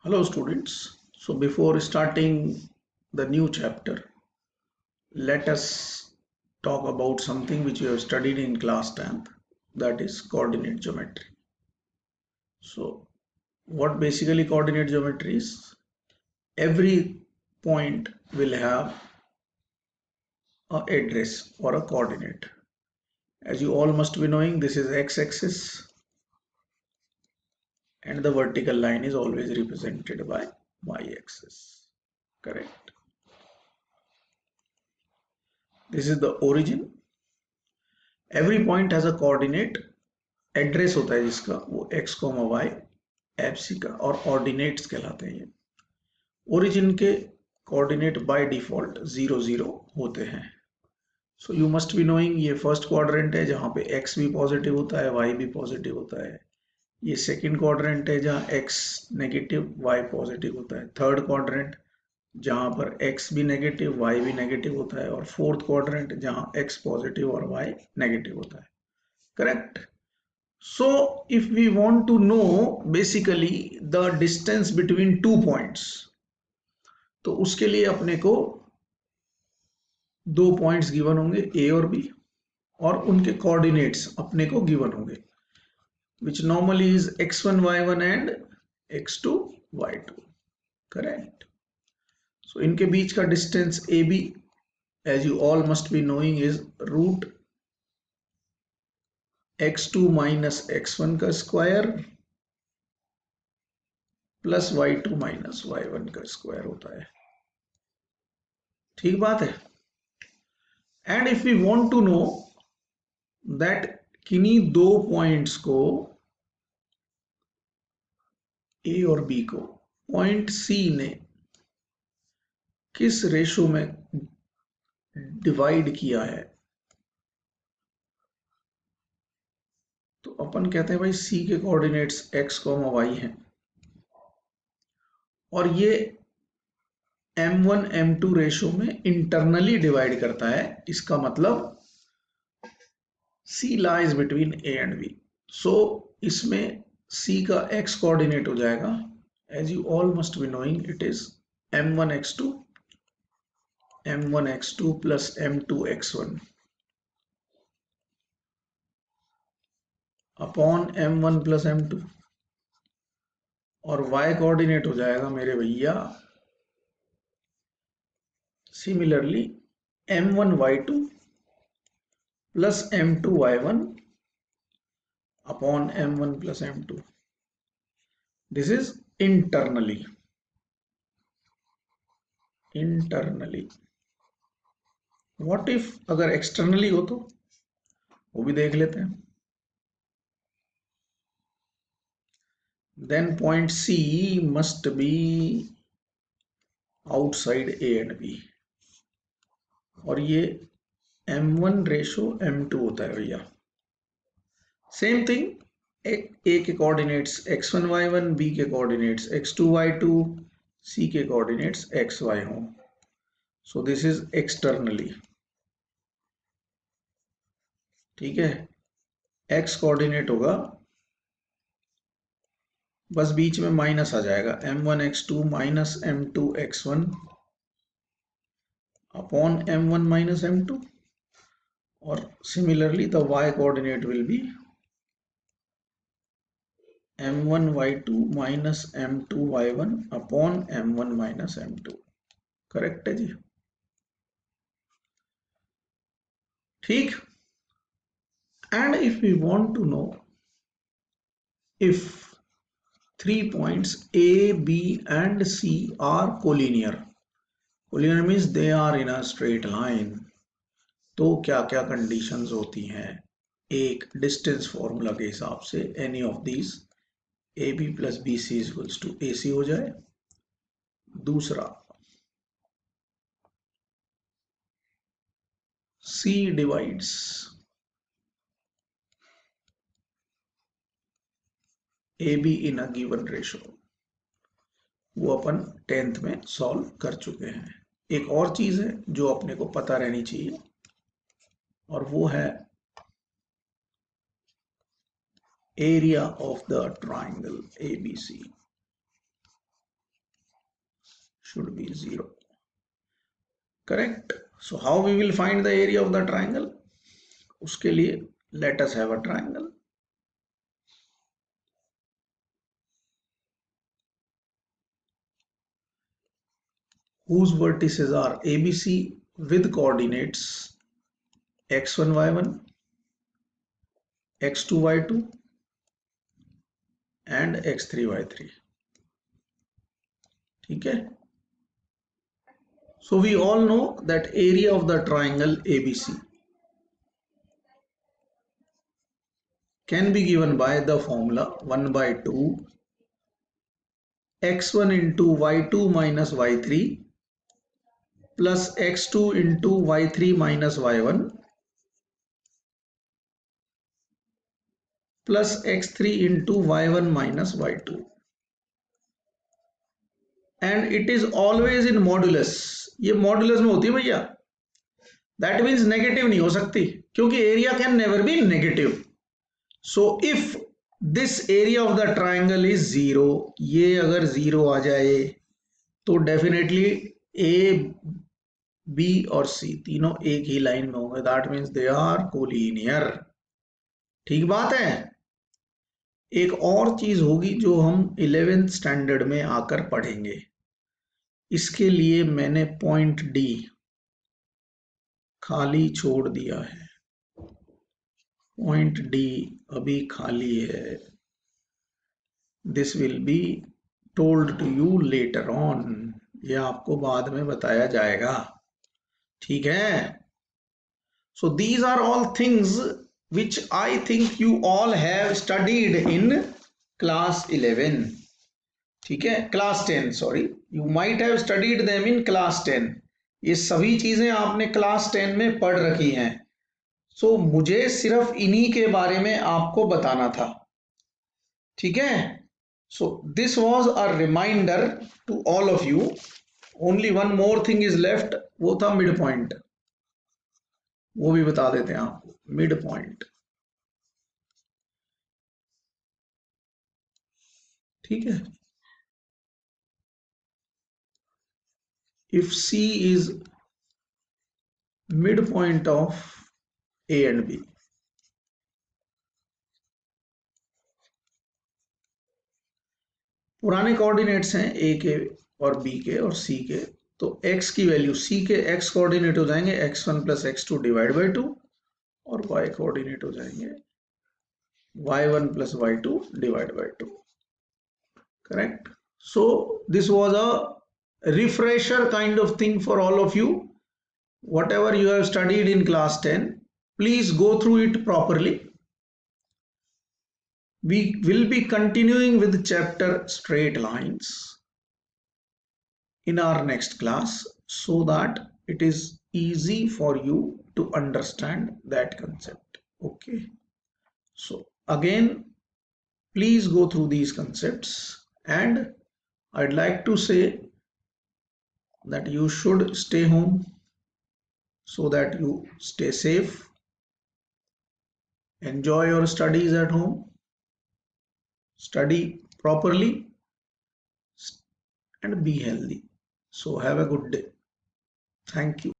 Hello students. So before starting the new chapter, let us talk about something which you have studied in class 10th, that is coordinate geometry. So what basically coordinate geometry is? Every point will have a address or a coordinate. As you all must be knowing, this is x-axis and the vertical line is always represented by y-axis. Correct? This is the origin. Every point has a coordinate address होता है जिसका वो x, y, FC का और ordinates कहलाते हैं ये। Origin के कोऑर्डिनेट बाय डिफॉल्ट 0 0 होते हैं। So you must be knowing ये फर्स्ट क्वाड्रेंट है जहाँ पे x भी पॉजिटिव होता है, y भी पॉजिटिव होता है। ये सेकंड क्वाड्रेंट है जहाँ x नेगेटिव, y पॉजिटिव होता है। थर्ड क्वाड्रेंट जहाँ पर x भी नेगेटिव, y भी नेगेटिव होता है। और फोर्थ क्वाड्रेंट जहाँ x पॉजिटिव और y नेगेटिव होता है। Correct? So if we want to know basically the distance between 2 points, तो उसके लिए अपने को दो पॉइंट्स गिवन होंगे A और B और उनके कोऑर्डिनेट्स अपने को गिवन होंगे which normally is x1 y1 and x2 y2. Correct? So इनके बीच का distance AB as you all must be knowing is root x2 minus x1 का square plus y2 minus y1 का square होता है। ठीक बात है। And if we want to know that किन्हीं दो पॉइंट्स को ए और बी को पॉइंट सी ने किस रेशो में डिवाइड किया है, तो अपन कहते हैं भाई सी के कोऑर्डिनेट्स x, y हैं और ये m1 m2 रेशो में इंटरनली डिवाइड करता है। इसका मतलब C lies between A and B. So इसमें C का x कोऑर्डिनेट हो जाएगा, as you all must be knowing, it is m1x2 plus m2x1 upon m1 plus m2 और y कोऑर्डिनेट हो जाएगा मेरे भैया similarly m1y2 plus m2y1 upon m1 plus m2. This is internally. What if अगर externally हो तो वो भी देख लेते हैं। Then point C must be outside A and B और ये m1 रेशो m2 होता है भैया। सेम थिंग A के कोऑर्डिनेट्स x1 y1, B के कोऑर्डिनेट्स x2 y2, C के कोऑर्डिनेट्स xy हो। So this is externally. ठीक है, x कोऑर्डिनेट होगा, बस बीच में माइनस आ जाएगा m1 x2 minus m2 x1 upon m1 minus m2 और similarly the y coordinate will be m1 y2 minus m2 y1 upon m1 minus m2। Correct है जी। ठीक। And if we want to know if 3 points A, B and C are collinear, collinear means they are in a straight line, तो क्या क्या conditions होती हैं? एक distance formula के हिसाब से any of these A B plus B C equals to A C हो जाए। दूसरा C divides A B in a given ratio, वो अपन 10th में सॉल्व कर चुके हैं। एक और चीज है जो अपने को पता रहनी चाहिए और वो है area of the triangle ABC। should be 0. Correct. So how we will find the area of the triangle? उसके लिए let us have a triangle. Whose vertices are ABC with coordinates x1 y1, x2 y2 and x3 y3. ठीक है. So we all know that area of the triangle ABC can be given by the formula 1 by 2 x1 into y2 minus y3 plus x2 into y3 minus y1 plus x3 into y1 minus y2, and it is always in modulus. ये modulus में होती है भैया. That means negative नहीं हो सकती क्योंकि area can never be negative. So if this area of the triangle is 0, ये अगर 0 आ जाए तो डेफिनेटली ए बी और सी तीनों एक ही लाइन में होंगे. That means they are collinear. ठीक बात है. एक और चीज होगी जो हम 11th स्टैंडर्ड में आकर पढ़ेंगे. इसके लिए मैंने पॉइंट डी खाली छोड़ दिया है. पॉइंट डी अभी खाली है. This will be told to you later on. यह आपको बाद में बताया जाएगा. ठीक है. So these are all things which I think you all have studied in class 11. ठीक है. class 10, sorry, you might have studied them in class 10. ये सभी चीजें आपने क्लास 10 में पढ़ रखी हैं. सो मुझे सिर्फ इन्हीं के बारे में आपको बताना था. ठीक है. So this was a reminder to all of you. Only one more thing is left. वो था मिड पॉइंट. वो भी बता देते हैं आपको. Mid point. ठीक है. If C is midpoint of A and B, पुराने कोऑर्डिनेट्स हैं A के और B के और C के. तो x की वैल्यू, C के x कोऑर्डिनेट हो जाएंगे x1 plus x2 divide by 2 और y कोऑर्डिनेट हो जाएंगे y1 plus y2 divide by 2. Correct. So this was a refresher kind of thing for all of you. Whatever you have studied in class 10, please go through it properly. We will be continuing with chapter straight lines in our next class so that it is easy for you to understand that concept. Okay. So again, please go through these concepts, and I'd like to say that you should stay home so that you stay safe. Enjoy your studies at home. Study properly and be healthy. So have a good day. Thank you.